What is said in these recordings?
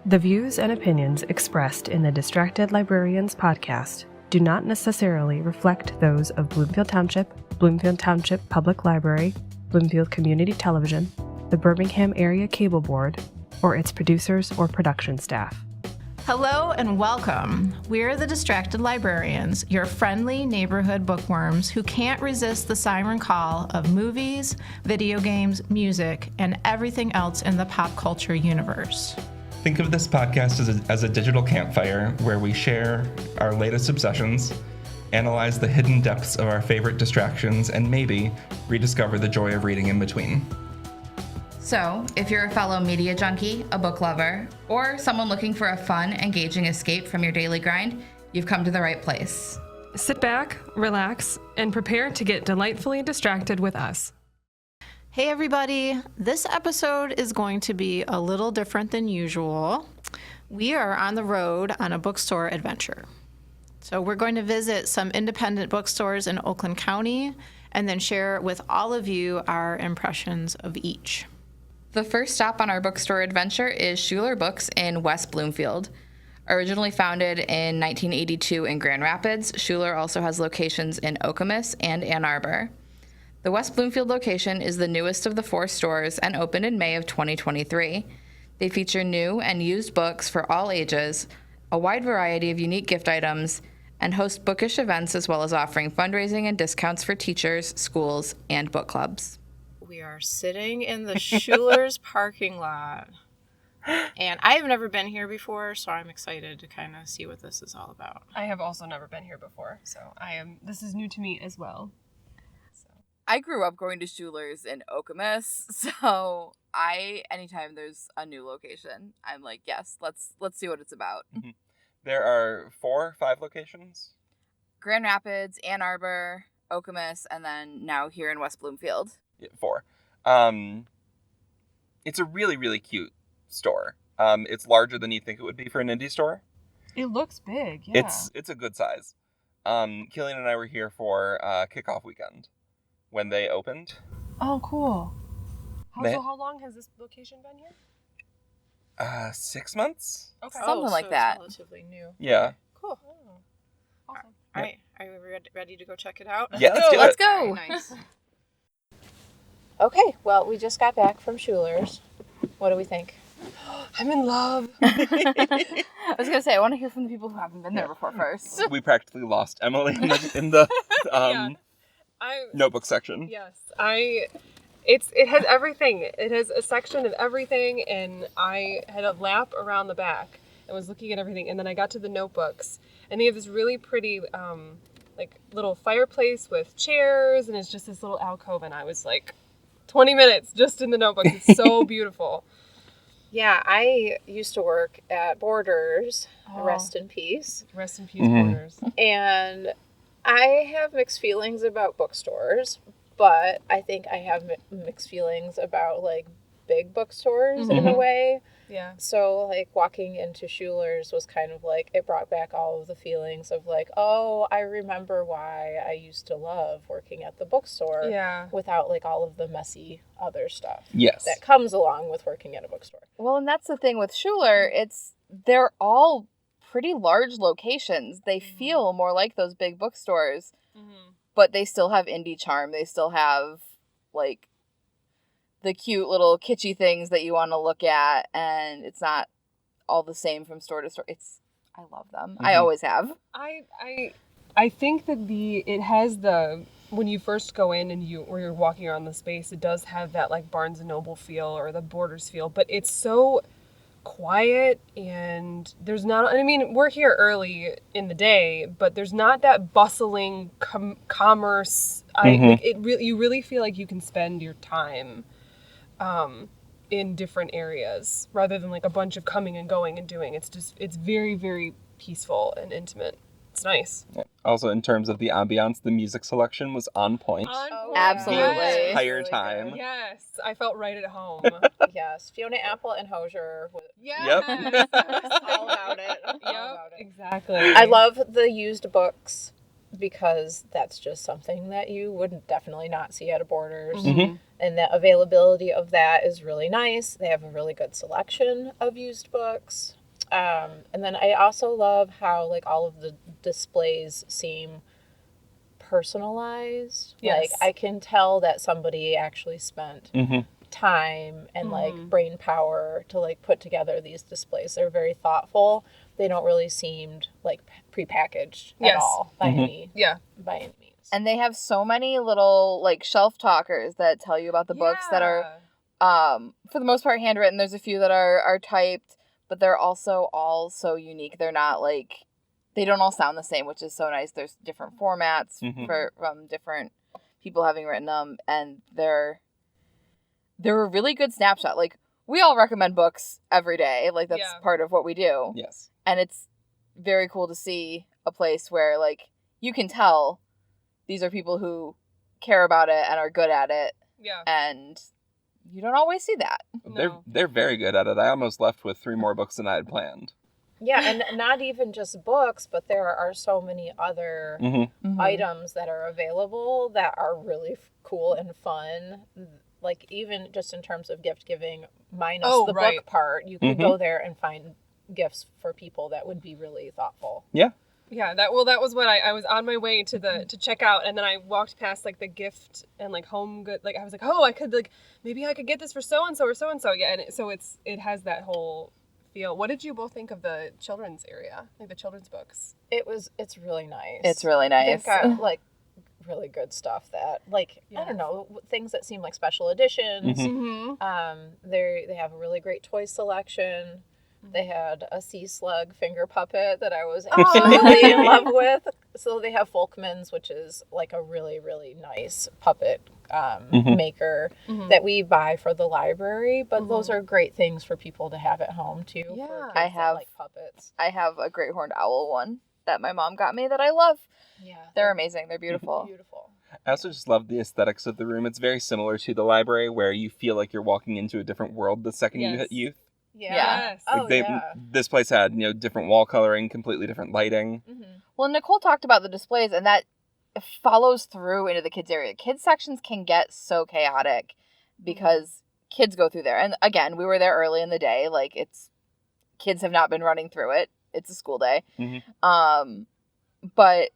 The views and opinions expressed in the Distracted Librarians podcast do not necessarily reflect those of Bloomfield Township Public Library, Bloomfield Community Television, the Birmingham Area Cable Board, or its producers or production staff. Hello and welcome. We're the Distracted Librarians, your friendly neighborhood bookworms who can't resist the siren call of movies, video games, music, and everything else in the pop culture universe. Think of this podcast as a digital campfire where we share our latest obsessions, analyze the hidden depths of our favorite distractions, and maybe rediscover the joy of reading in between. So, if you're a fellow media junkie, a book lover, or someone looking for a fun, engaging escape from your daily grind, you've come to the right place. Sit back, relax, and prepare to get delightfully distracted with us. Hey everybody, this episode is going to be a little different than usual. We are on the road on a bookstore adventure. So we're going to visit some independent bookstores in Oakland County and then share with all of you our impressions of each. The first stop on our bookstore adventure is Schuler Books in West Bloomfield. Originally founded in 1982 in Grand Rapids, Schuler also has locations in Okemos and Ann Arbor. The West Bloomfield location is the newest of the 4 stores and opened in May of 2023. They feature new and used books for all ages, a wide variety of unique gift items, and host bookish events as well as offering fundraising and discounts for teachers, schools, and book clubs. We are sitting in the Schuler's parking lot, and I have never been here before, so I'm excited to kind of see what this is all about. I have also never been here before, so this is new to me as well. I grew up going to Schuler's in Okemos, so anytime there's a new location, I'm like, yes, let's see what it's about. Mm-hmm. There are 4 or 5 locations. Grand Rapids, Ann Arbor, Okemos, and then now here in West Bloomfield. Yeah, 4. It's a really, really cute store. It's larger than you think it would be for an indie store. It looks big, yeah. It's a good size. Killian and I were here for kickoff weekend when they opened. Oh, cool. How long has this location been here? 6 months? Okay. Something like that. It's relatively new. Yeah. Cool. Oh, awesome. All right. Are we ready to go check it out? Yeah, let's do it. Let's go. Very nice. Okay, well, we just got back from Schuler's. What do we think? I'm in love. I was going to say, I want to hear from the people who haven't been there before first. We practically lost Emily in the Yeah. notebook section. Yes, it has everything. It has a section of everything, and I had a lap around the back and was looking at everything, and then I got to the notebooks, and they have this really pretty little fireplace with chairs, and it's just this little alcove, and I was like 20 minutes just in the notebooks. It's so beautiful. Yeah, I used to work at Borders, rest in peace. Rest in peace, Borders. And I have mixed feelings about bookstores, but I think I have mixed feelings about, big bookstores in a way. Yeah. So, walking into Schuler's was kind of it brought back all of the feelings of, I remember why I used to love working at the bookstore. Yeah. Without, all of the messy other stuff. Yes. That comes along with working at a bookstore. Well, and that's the thing with Schuler. They're all pretty large locations. They feel more like those big bookstores, but they still have indie charm. They still have, the cute little kitschy things that you want to look at, and it's not all the same from store to store. I love them. Mm-hmm. I always have. I think that it has when you first go in and you're walking around the space, it does have that Barnes & Noble feel or the Borders feel, but it's so quiet, and there's not, we're here early in the day, but there's not that bustling commerce. You really feel like you can spend your time in different areas rather than a bunch of coming and going and doing. It's very, very peaceful and intimate. It's nice. Also, in terms of the ambiance, the music selection was on point. Absolutely. The entire time. Yes, I felt right at home. Yes, Fiona Apple and Hosier. Yes. All about it. Yep, exactly. I love the used books because that's just something that you would definitely not see at a Borders. Mm-hmm. And the availability of that is really nice. They have a really good selection of used books. And then I also love how like all of the displays seem personalized. Yes. Like I can tell that somebody actually spent time and like brain power to like put together these displays. They're very thoughtful. They don't really seem like prepackaged at all by any means. And they have so many little like shelf talkers that tell you about the books that are for the most part handwritten. There's a few that are typed, but they're also all so unique. They're not like, they don't all sound the same, which is so nice. There's different formats from different people having written them, and they're a really good snapshot. Like, we all recommend books every day. Like, that's part of what we do. Yes. And it's very cool to see a place where, like, you can tell these are people who care about it and are good at it. Yeah. And you don't always see that. No. They're very good at it. I almost left with 3 more books than I had planned. Yeah, and not even just books, but there are so many other items that are available that are really cool and fun. Like, even just in terms of gift giving, minus the book part, you could go there and find gifts for people that would be really thoughtful. Yeah. Yeah, that was what I was on my way to check out, and then I walked past like the gift and like home good, like I was like, oh, I could like maybe I could get this for so and so or so and so. Yeah, and so it has that whole feel. What did you both think of the children's area, like the children's books? It's really nice. It's really nice. They've got like really good stuff that like I don't know, things that seem like special editions. They have a really great toy selection. They had a sea slug finger puppet that I was absolutely in love with. So they have Folkman's, which is like a really, really nice puppet maker that we buy for the library. But those are great things for people to have at home too. Yeah, for kids I have that like puppets. I have a great horned owl one that my mom got me that I love. Yeah, They're amazing. They're beautiful. Beautiful. I also just love the aesthetics of the room. It's very similar to the library, where you feel like you're walking into a different world the second you hit youth. Yeah. Yes. Oh, This place had, different wall coloring, completely different lighting. Well, Nicole talked about the displays, and that follows through into the kids area. Kids sections can get so chaotic because kids go through there. And again, we were there early in the day. Like, kids have not been running through it. It's a school day. But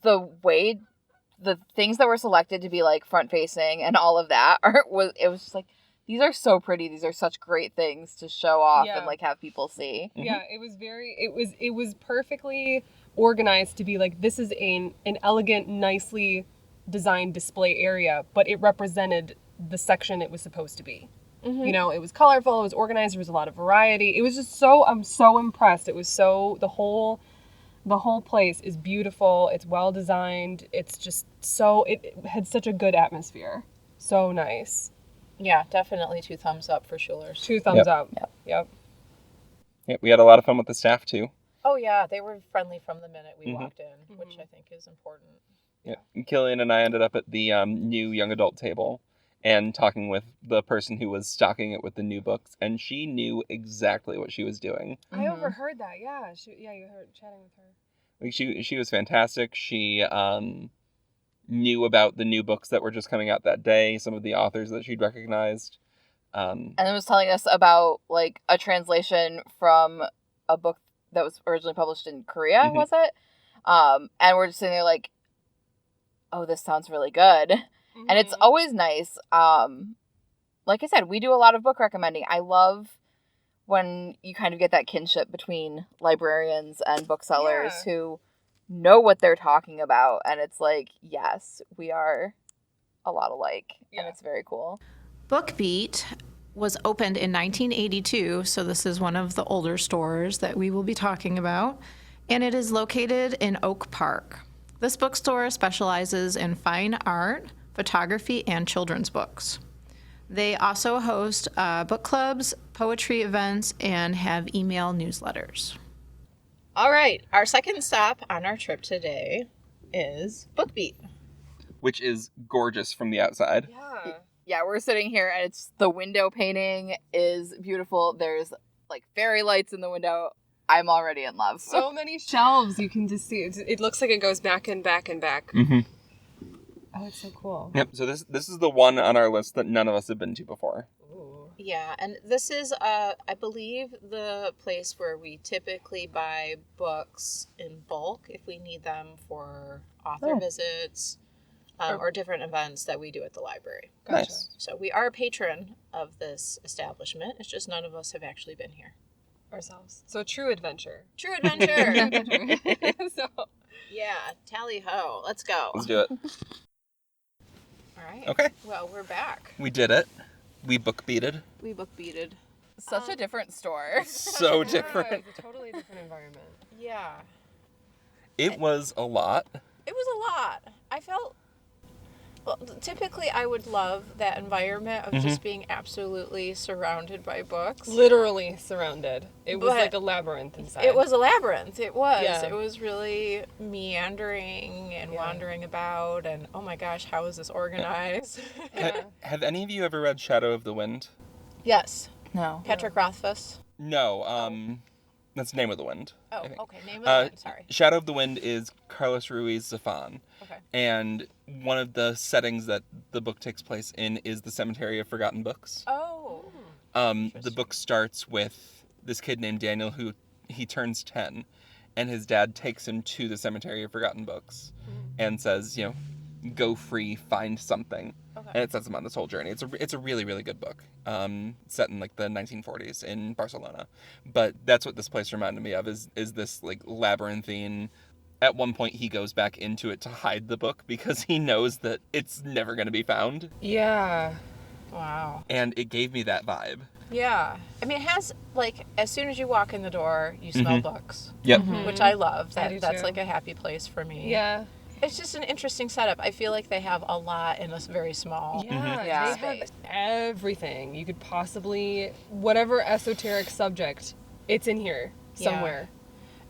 the things that were selected to be like front facing and all of that it was just like, these are so pretty. These are such great things to show off and like have people see. Yeah, it was perfectly organized to be like, this is an elegant, nicely designed display area, but it represented the section it was supposed to be. You know, it was colorful, it was organized, there was a lot of variety. It was just I'm so impressed. It was the whole place is beautiful. It's well designed. It's just it had such a good atmosphere. So nice. Yeah, definitely 2 thumbs up for Schuler's. 2 thumbs up. Yep. Yeah, we had a lot of fun with the staff too. Oh yeah, they were friendly from the minute we walked in, which I think is important. Yeah, Killian and I ended up at the new young adult table and talking with the person who was stocking it with the new books, and she knew exactly what she was doing. I overheard that. Yeah, you heard chatting with her. Like she was fantastic. She knew about the new books that were just coming out that day, some of the authors that she'd recognized. And it was telling us about like a translation from a book that was originally published in Korea, was it? And we're just sitting there like, oh, this sounds really good. And it's always nice. Like I said, we do a lot of book recommending. I love when you kind of get that kinship between librarians and booksellers who know what they're talking about. And it's like, yes, we are a lot alike. And it's very cool. BookBeat was opened in 1982, so this is one of the older stores that we will be talking about. And it is located in Oak Park. This bookstore specializes in fine art, photography, and children's books. They also host book clubs, poetry events, and have email newsletters. All right, our second stop on our trip today is BookBeat. Which is gorgeous from the outside. Yeah. Yeah, we're sitting here and the window painting is beautiful. There's like fairy lights in the window. I'm already in love. So many shelves. You can just see it looks like it goes back and back and back. Mm-hmm. Oh, it's so cool. Yep. So this is the one on our list that none of us have been to before. Yeah, and this is, I believe, the place where we typically buy books in bulk if we need them for author visits or different events that we do at the library. Gotcha. Nice. So we are a patron of this establishment. It's just none of us have actually been here. Ourselves. So true adventure. True adventure. So Yeah, tally ho. Let's go. Let's do it. All right. Okay. Well, we're back. We did it. We book beated. We book beated. Such a different store. So different. it's a totally different environment. Yeah. It was a lot. It was a lot. I felt... Well, typically I would love that environment of just being absolutely surrounded by books. Literally surrounded. It was But like a labyrinth inside. It was a labyrinth. It was. Yeah. It was really meandering and wandering about and, oh my gosh, how is this organized? Have any of you ever read Shadow of the Wind? Yes. No. Patrick Rothfuss. No. That's the Name of the Wind. Oh, I think. okay. Name of the wind. Sorry. Shadow of the Wind is Carlos Ruiz Zafón. Okay. And one of the settings that the book takes place in is the Cemetery of Forgotten Books. Oh. The book starts with this kid named Daniel who he turns 10, and his dad takes him to the Cemetery of Forgotten Books and says, go free, find something. Okay. And it sets him on this whole journey. It's a really, really good book. Set in like the 1940s in Barcelona. But that's what this place reminded me of is this like labyrinthine. At one point he goes back into it to hide the book because he knows that it's never going to be found. Yeah. Wow. And it gave me that vibe. Yeah. I mean, it has, like, as soon as you walk in the door, you smell books. Yep. Which I love. I do That's too. like a happy place for me. Yeah. It's just an interesting setup. I feel like they have a lot in a very small Yeah, Yeah. they have everything. You could possibly, whatever esoteric subject, it's in here somewhere.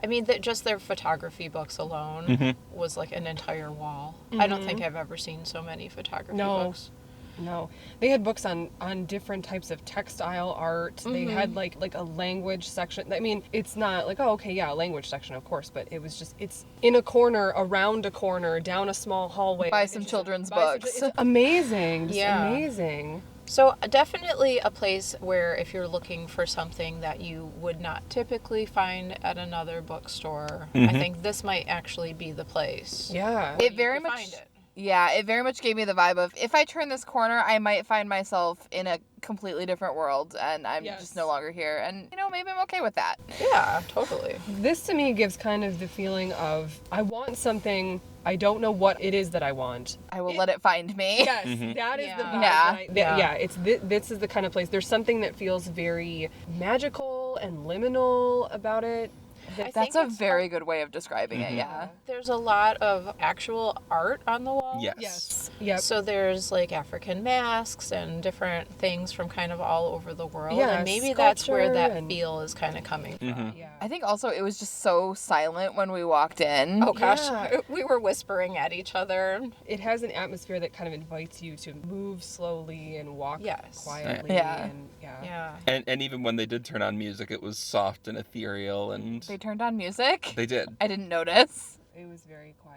I mean, just their photography books alone was like an entire wall. I don't think I've ever seen so many photography books. No. They had books on different types of textile art. They had like a language section. I mean, it's not like, oh, okay, yeah, a language section, of course, but it was just, it's in a corner, around a corner, down a small hallway. Buy It's some just- children's buy some books. It's amazing. Just Yeah. amazing. So definitely a place where if you're looking for something that you would not typically find at another bookstore, I think this might actually be the place. Yeah. It You very could much find it. Yeah, it very much gave me the vibe of if I turn this corner, I might find myself in a completely different world and I'm Yes. just no longer here. And, maybe I'm okay with that. Yeah, totally. This to me gives kind of the feeling of, I want something, I don't know what it is that I want. I will let it find me. Yes, that is the vibe. Yeah. Yeah, it's this is the kind of place. There's something that feels very magical and liminal about it. I That's think a it's very good way of describing it, yeah. There's a lot of actual art on the wall. Yes. Yep. So there's like African masks and different things from kind of all over the world. Yeah, and maybe that's where sculpture that and- feel is kind of coming from. Yeah. I think also it was just so silent when we walked in. Oh gosh, Yeah. we were whispering at each other. It has an atmosphere that kind of invites you to move slowly and walk Yes. quietly. Yeah. And Yeah. And even when they did turn on music, it was soft and ethereal, and They turned on music. they did. I didn't notice. It was very quiet.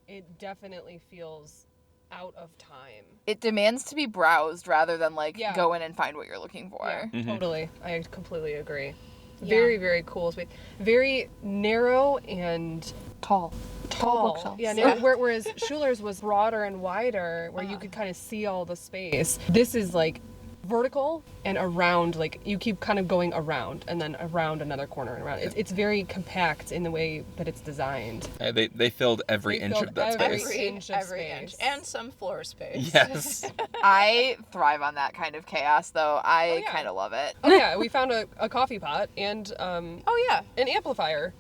It definitely feels out of time. It demands to be browsed rather than Yeah. go in and find what you're looking for. Yeah, totally. I completely agree. Yeah. Very, very cool space. Very narrow and Tall tall. bookshelves. Yeah, narrow, whereas Schuler's was broader and wider, where you could kind of see all the space. This is like vertical and around, like you keep kind of going around and then around another corner and around. It's very compact in the way that it's designed. They filled every They inch filled of that every- space. inch of every inch. space. And some floor space. Yes. I thrive on that kind of chaos, though. I yeah. kind of love it. Oh yeah, we found a coffee pot and Oh yeah, an amplifier.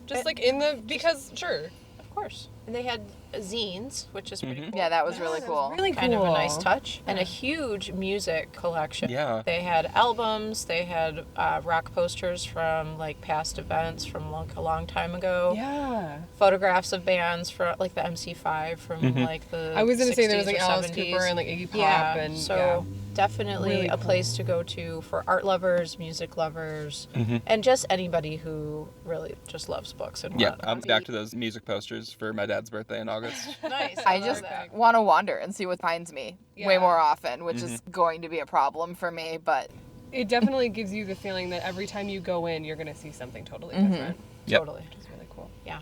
Just like because sure. of course. And they had zines, which is pretty cool. Yeah, that was really Yeah, cool. Really Kind cool. of a nice touch. And a huge music collection. Yeah. They had albums. They had rock posters from like past events from like a long time ago. Yeah. Photographs of bands for like the MC5 from like the I was gonna say there was 60s like or Alice 70s. Cooper and like Iggy Pop Yeah, and so definitely Really a cool. place to go to for art lovers, music lovers, and just anybody who really just loves books and Yeah, I'm back to those music posters for my dad's birthday in August. Nice. I love just that. want to wander and see what finds me way Yeah. more often, which is going to be a problem for me, but It definitely gives you the feeling that every time you go in, you're going to see something totally different. Yep. Totally. Which is really cool. Yeah.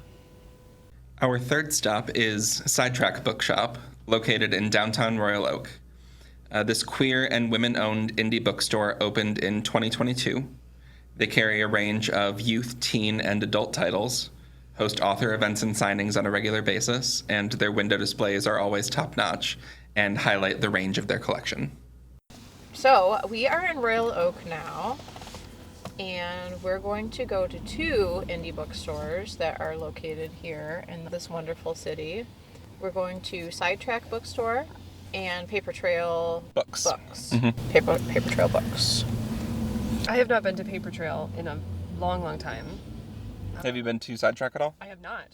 Our third stop is Sidetrack Bookshop, located in downtown Royal Oak. This queer and women-owned indie bookstore opened in 2022. They carry a range of youth, teen, and adult titles, host author events and signings on a regular basis, and their window displays are always top-notch and highlight the range of their collection. So we are in Royal Oak now, and we're going to go to 2 indie bookstores that are located here in this wonderful city. We're going to Sidetrack Bookstore and Paper Trail Books. Paper Trail Books. I have not been to Paper Trail in a long, long time. Have you been to Sidetrack at all? I have not.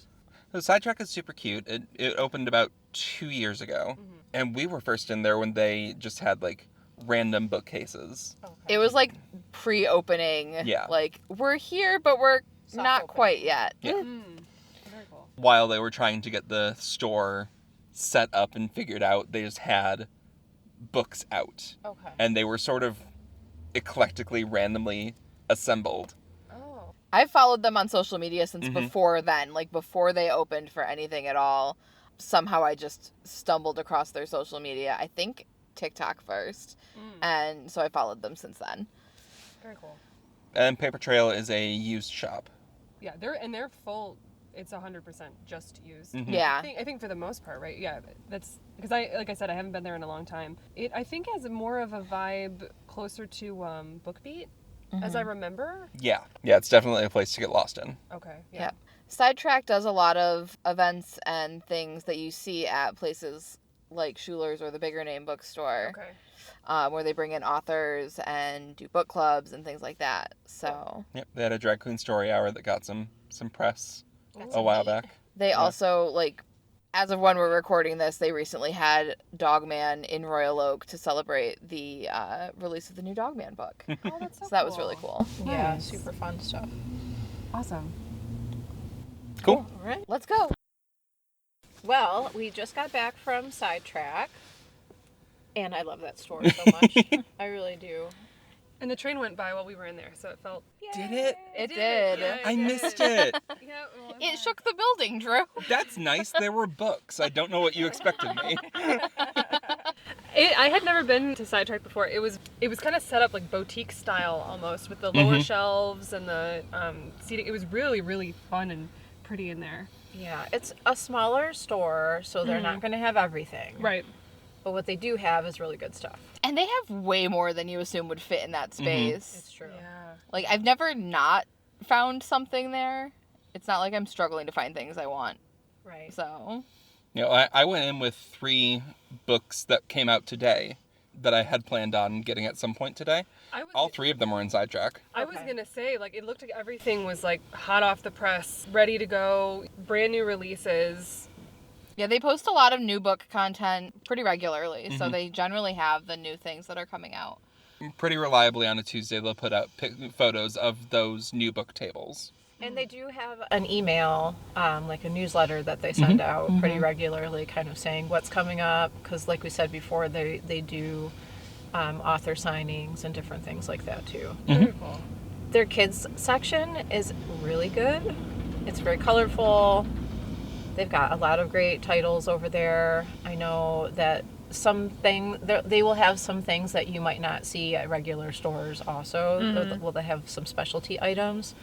So Sidetrack is super cute. It opened about 2 years ago, and we were first in there when they just had like random bookcases. it was like pre-opening. Yeah. Like, we're here, but we're Soft not opening. quite yet. Yeah. Very cool. While they were trying to get the store set up and figured out, they just had books out. Okay. And they were sort of eclectically, randomly assembled. Oh. I've followed them on social media since before then, like before they opened for anything at all. Somehow I just stumbled across their social media. I think TikTok first. And so I followed them since then. Very cool. And Paper Trail is a used shop. Yeah, they're full. It's 100% just used. Yeah. I think for the most part, right? Yeah, that's because like I said, I haven't been there in a long time. It I think has more of a vibe closer to BookBeat, as I remember. Yeah. Yeah, it's definitely a place to get lost in. Okay. Yeah. Yep. Sidetrack does a lot of events and things that you see at places like Schuler's or the bigger name bookstore, Okay. where they bring in authors and do book clubs and things like that. So Yep. They had a drag queen story hour that got some press That's a while neat. back. they also, like, as of when we're recording this, they recently had Dogman in Royal Oak to celebrate the release of the new Dogman book. Oh, that's So that was really cool. Yeah, Nice. super fun stuff. Awesome. Cool. All right. Let's go. Well, we just got back from Sidetrack, and I love that store so much. I really do. And the train went by while we were in there, so it felt. Did it? It did. Yeah, I did. missed it. Yeah. Well, It shook the building, Drew. That's nice. There were books. I don't know what you expected me. I had never been to Sidetrack before. It was kind of set up like boutique style almost, with the lower shelves and the seating. It was really, really fun and pretty in there. Yeah, it's a smaller store, so they're not going to have everything. Right. But what they do have is really good stuff. And they have way more than you assume would fit in that space. It's true. Yeah. Like, I've never not found something there. It's not like I'm struggling to find things I want. Right. So, You know, I went in with 3 books that came out today that I had planned on getting at some point today. All 3 of them were in Sidetrack. I was Okay. gonna say, like, it looked like everything was like hot off the press, ready to go, brand new releases. yeah, they post a lot of new book content pretty regularly. So they generally have the new things that are coming out. Pretty reliably on a Tuesday, they'll put out photos of those new book tables. And they do have an email, like a newsletter that they send out pretty regularly, kind of saying what's coming up. Because, like we said before, they do author signings and different things like that too. Very cool. Their kids section is really good. It's very colorful. They've got a lot of great titles over there. I know that they will have some things that you might not see at regular stores also. Well, they have some specialty items.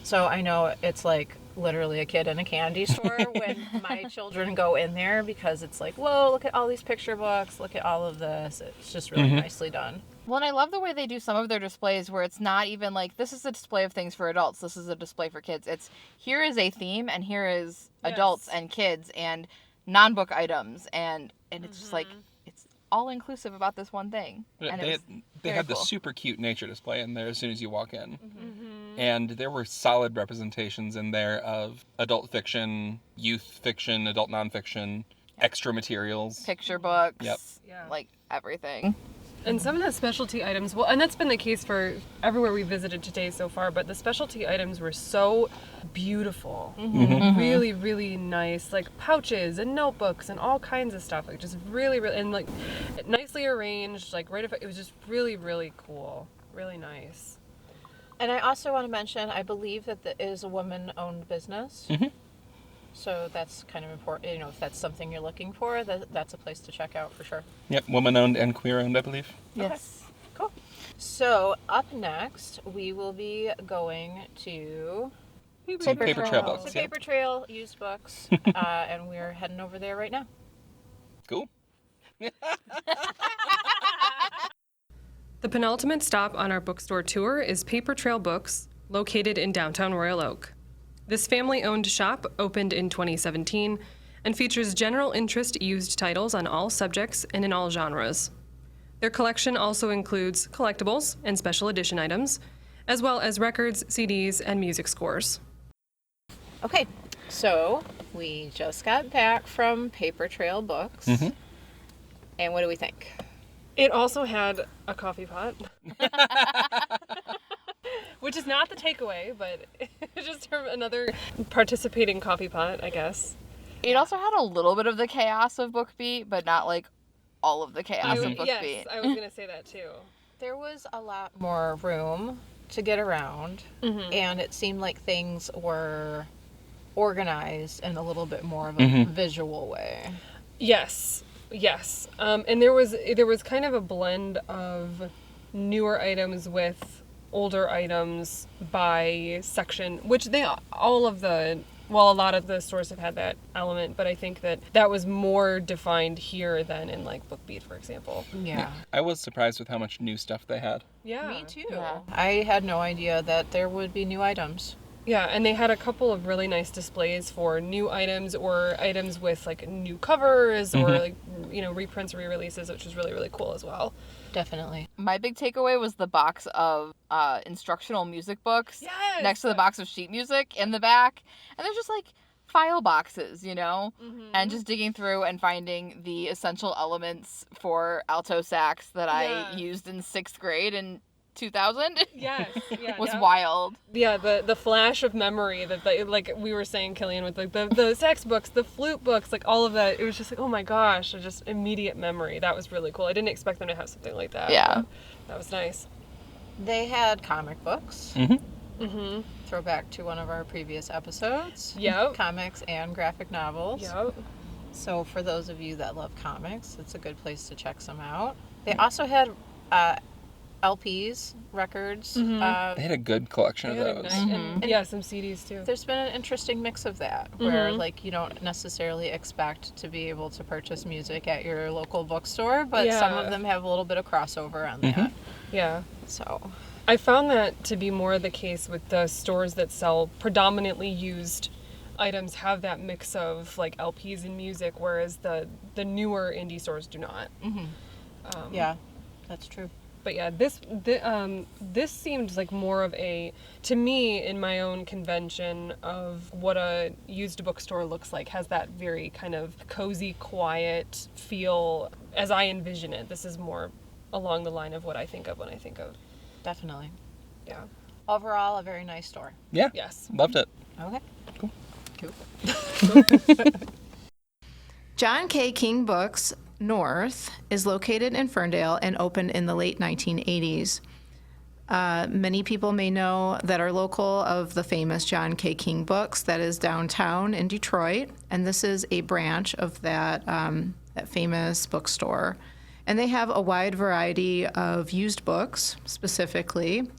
So I know it's like literally a kid in a candy store when my children go in there, because it's like, whoa, look at all these picture books, look at all of this. It's just really nicely done. Well, and I love the way they do some of their displays where it's not even like, this is a display of things for adults, this is a display for kids. It's, here is a theme, and here is adults and kids and non-book items. And it's just like, it's all inclusive about this one thing. And They very had the cool. super cute nature display in there as soon as you walk in. And there were solid representations in there of adult fiction, youth fiction, adult nonfiction, extra materials. Picture books, Yep. Yeah. like everything. And some of the specialty items, well, and that's been the case for everywhere we visited today so far, but the specialty items were so beautiful. Really, really nice, like pouches and notebooks and all kinds of stuff. Like just really, really, and like nicely arranged, like it was just really, really cool. Really nice. And I also want to mention, I believe that it is a woman-owned business. So that's kind of important. You know, if that's something you're looking for, that's a place to check out for sure. Yep, woman-owned and queer-owned, I believe. Yes. Okay. Cool. So up next, we will be going to Paper Trail books. The Paper Trail used books, and we're heading over there right now. Cool. The penultimate stop on our bookstore tour is Paper Trail Books, located in downtown Royal Oak. This family-owned shop opened in 2017 and features general interest used titles on all subjects and in all genres. Their collection also includes collectibles and special edition items, as well as records, CDs, and music scores. Okay, so we just got back from Paper Trail Books. And what do we think? It also had a coffee pot. Which is not the takeaway, but just another participating coffee pot, I guess. It also had a little bit of the chaos of BookBeat, but not like all of the chaos of BookBeat. Yes, I was going to say that too. There was a lot more room to get around, and it seemed like things were organized in a little bit more of a visual way. Yes. And there was kind of a blend of newer items with older items by section, which a lot of the stores have had that element, but I think that was more defined here than in like BookBeat, for example. Yeah. I was surprised with how much new stuff they had. Yeah. Me too. Yeah. I had no idea that there would be new items. Yeah, and they had a couple of really nice displays for new items or items with like new covers or like, reprints or re-releases, which was really, really cool as well. Definitely. My big takeaway was the box of instructional music books next to the box of sheet music in the back. And they're just like file boxes, and just digging through and finding the essential elements for alto sax that I used in 6th grade in 2000 was wild. Yeah, the flash of memory that like we were saying, Killian, with like the sax books, the flute books, like all of that. It was just like, oh my gosh, just immediate memory. That was really cool. I didn't expect them to have something like that. Yeah. That was nice. They had comic books. Throwback to one of our previous episodes. Yep. Comics and graphic novels. Yep. So for those of you that love comics, it's a good place to check some out. They also had LPs, records. They had a good collection of those. And some CDs too. There's been an interesting mix of that, where like you don't necessarily expect to be able to purchase music at your local bookstore, but some of them have a little bit of crossover on that. Yeah. So I found that to be more the case with the stores that sell predominantly used items have that mix of like LPs and music, whereas the newer indie stores do not. yeah, that's true. But yeah, this seemed like more of to me, in my own convention of what a used bookstore looks like, has that very kind of cozy, quiet feel as I envision it. This is more along the line of what I think of when I think of. Definitely. Yeah. Overall, a very nice store. Yeah. Yes. Loved it. Okay. Cool. John K. King Books North is located in Ferndale and opened in the late 1980s. Many people may know that are local of the famous John K. King Books that is downtown in Detroit, and this is a branch of that famous bookstore. And they have a wide variety of used books, specifically.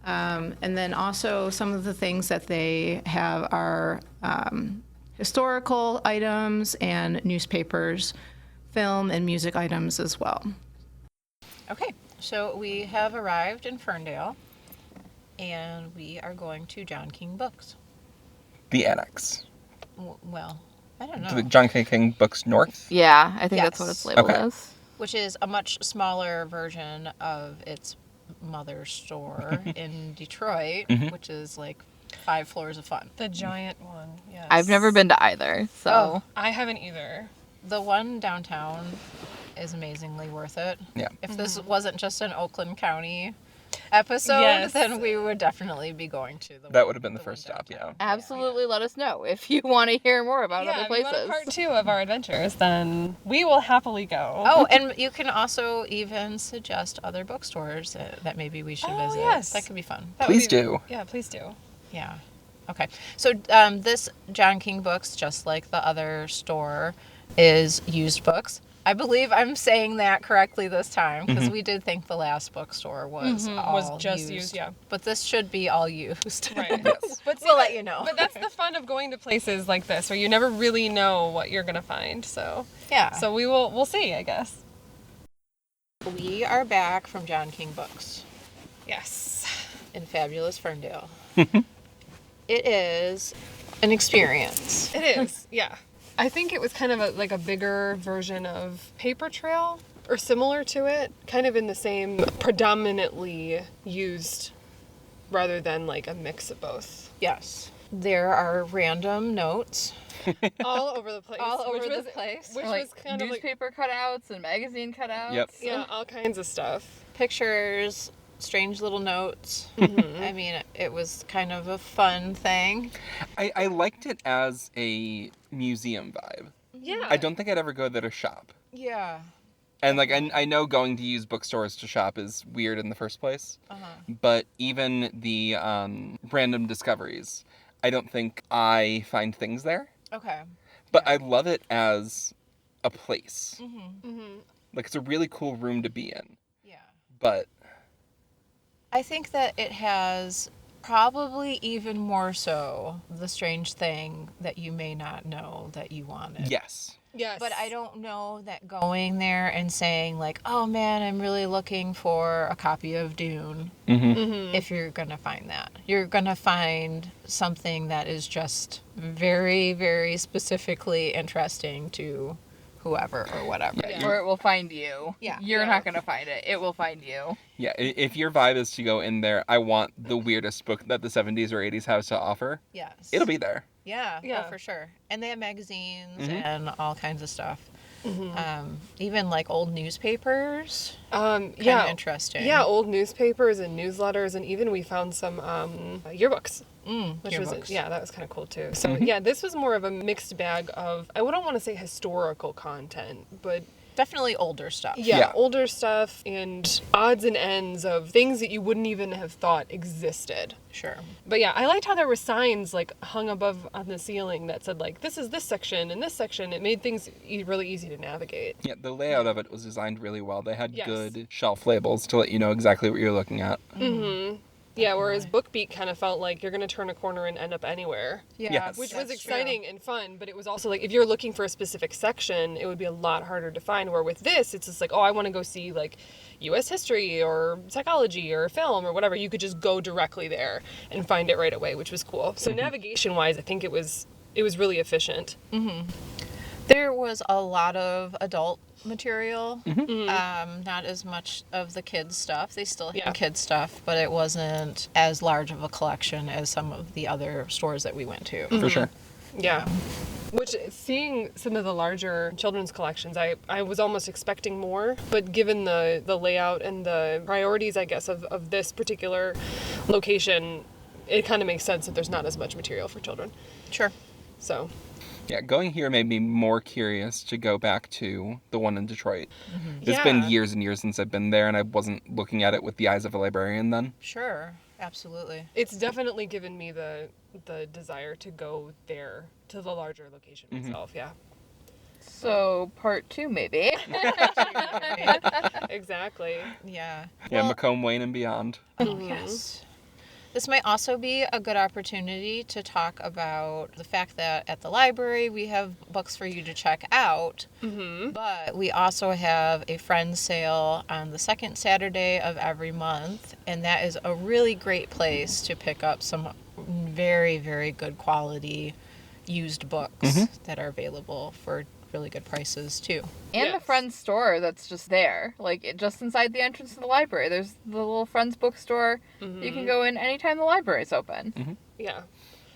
And then also some of the things that they have are historical items and newspapers, film and music items as well. Okay, so we have arrived in Ferndale, and we are going to John King Books. The Annex. Well, I don't know. The John K. King Books North? Yeah, I think that's what it's labeled as. Which is a much smaller version of its mother store in Detroit, which is like 5 floors of fun. The giant one, yes. I've never been to either, so. I haven't either. The one downtown is amazingly worth it. Yeah. If this wasn't just an Oakland County episode, Yes. then we would definitely be going to the That would have been the one first stop, downtown. Absolutely, let us know if you want to hear more about other If you places. want a part 2 of our adventures, then we will happily go. Oh, and you can also even suggest other bookstores that maybe we should visit. yes. That could be fun. That would Please be- do. Yeah, please do. Yeah. Okay. So this John King Books, just like the other store, is used books. I believe I'm saying that correctly this time because we did think the last bookstore was all just used, yeah. But this should be all used. Right. Yes. But see, We'll let you know. But that's the fun of going to places like this where you never really know what you're gonna find. So Yeah. so we'll see, I guess. We are back from John King Books Yes. in fabulous Ferndale. It is an experience. It is, yeah. I think it was kind of like a bigger version of Paper Trail or similar to it, kind of in the same predominantly used rather than like a mix of both. Yes. There are random notes. All over the place. All over which the was- place. Which Like was kind of like, newspaper cutouts and magazine cutouts. Yep. yeah, all kinds of stuff. Pictures, strange little notes. I mean, it was kind of a fun thing. I liked it as a museum vibe. Yeah. I don't think I'd ever go there to shop. Yeah. And like I know going to use bookstores to shop is weird in the first place, but even the random discoveries, I don't think I find things there. Okay. But I love it as a place. Like it's a really cool room to be in. Yeah. But I think that it has probably even more so the strange thing that you may not know that you wanted. yes. Yes. But I don't know that going there and saying like, oh man, I'm really looking for a copy of Dune. If you're going to find that. You're going to find something that is just very, very specifically interesting to whoever or whatever. Yeah, Or it will find you. Yeah. You're not going to find it. It will find you. Yeah, if your vibe is to go in there, I want the weirdest book that the 70s or 80s has to offer. Yes. It'll be there. Yeah, Yeah. Oh, for sure. And they have magazines and all kinds of stuff. Even like old newspapers. Kind yeah. of interesting. Yeah, old newspapers and newsletters, and even we found some yearbooks. Which yearbooks. was that was kind of cool too. So yeah, this was more of a mixed bag of, I wouldn't want to say historical content, but Definitely older stuff. Yeah. older stuff and odds and ends of things that you wouldn't even have thought existed. Sure. But yeah, I liked how there were signs like hung above on the ceiling that said like, this is this section and this section. It made things really easy to navigate. Yeah, the layout of it was designed really well. They had Yes. good shelf labels to let you know exactly what you're looking at. Yeah, whereas BookBeat kind of felt like you're going to turn a corner and end up anywhere. Yeah. Yes. Which that's was exciting and fun, but it was also like if you're looking for a specific section, it would be a lot harder to find. Where with this, it's just like, oh, I want to go see like U.S. history or psychology or film or whatever. You could just go directly there and find it right away, which was cool. So navigation-wise, I think it was really efficient. There was a lot of adult material, not as much of the kids stuff. They still had kids stuff, but it wasn't as large of a collection as some of the other stores that we went to. For sure. Yeah. Which, seeing some of the larger children's collections, I was almost expecting more, but given the layout and the priorities, I guess, of this particular location, it kind of makes sense that there's not as much material for children. Sure. So, Yeah, going here made me more curious to go back to the one in Detroit. It's been Yeah. years and years since I've been there, and I wasn't looking at it with the eyes of a librarian then. Sure. Absolutely. it's definitely given me the desire to go there, to the larger location myself, yeah. So, part 2 maybe. Exactly. Yeah. Yeah, Well, Macomb, Wayne, and beyond. oh, yes. This might also be a good opportunity to talk about the fact that at the library we have books for you to check out, but we also have a friend sale on the second Saturday of every month, and that is a really great place to pick up some very, very good quality used books that are available for really good prices too. And Yes. the Friends store that's just there. Like, just inside the entrance to the library. There's the little Friends bookstore. You can go in anytime the library's open. Yeah.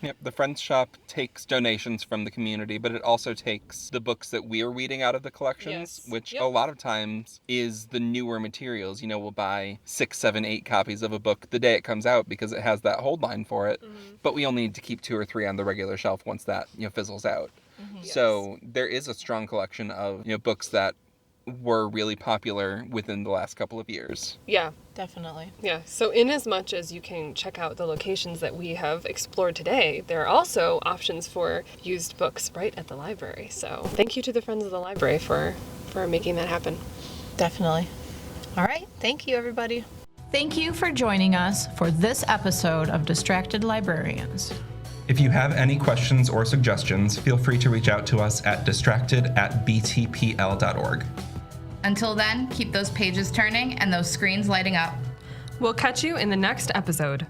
Yep, the Friends Shop takes donations from the community, but it also takes the books that we're reading out of the collections, Yes. which Yep. a lot of times is the newer materials. You know, we'll buy 6, 7, 8 copies of a book the day it comes out because it has that hold line for it, but we only need to keep 2 or 3 on the regular shelf once that, fizzles out. So there is a strong collection of, books that were really popular within the last couple of years. Yeah. Definitely. Yeah, so in as much as you can check out the locations that we have explored today, there are also options for used books right at the library. So thank you to the Friends of the Library for making that happen. Definitely. All right. Thank you, everybody. Thank you for joining us for this episode of Distracted Librarians. If you have any questions or suggestions, feel free to reach out to us at distracted@btpl.org. Until then, keep those pages turning and those screens lighting up. We'll catch you in the next episode.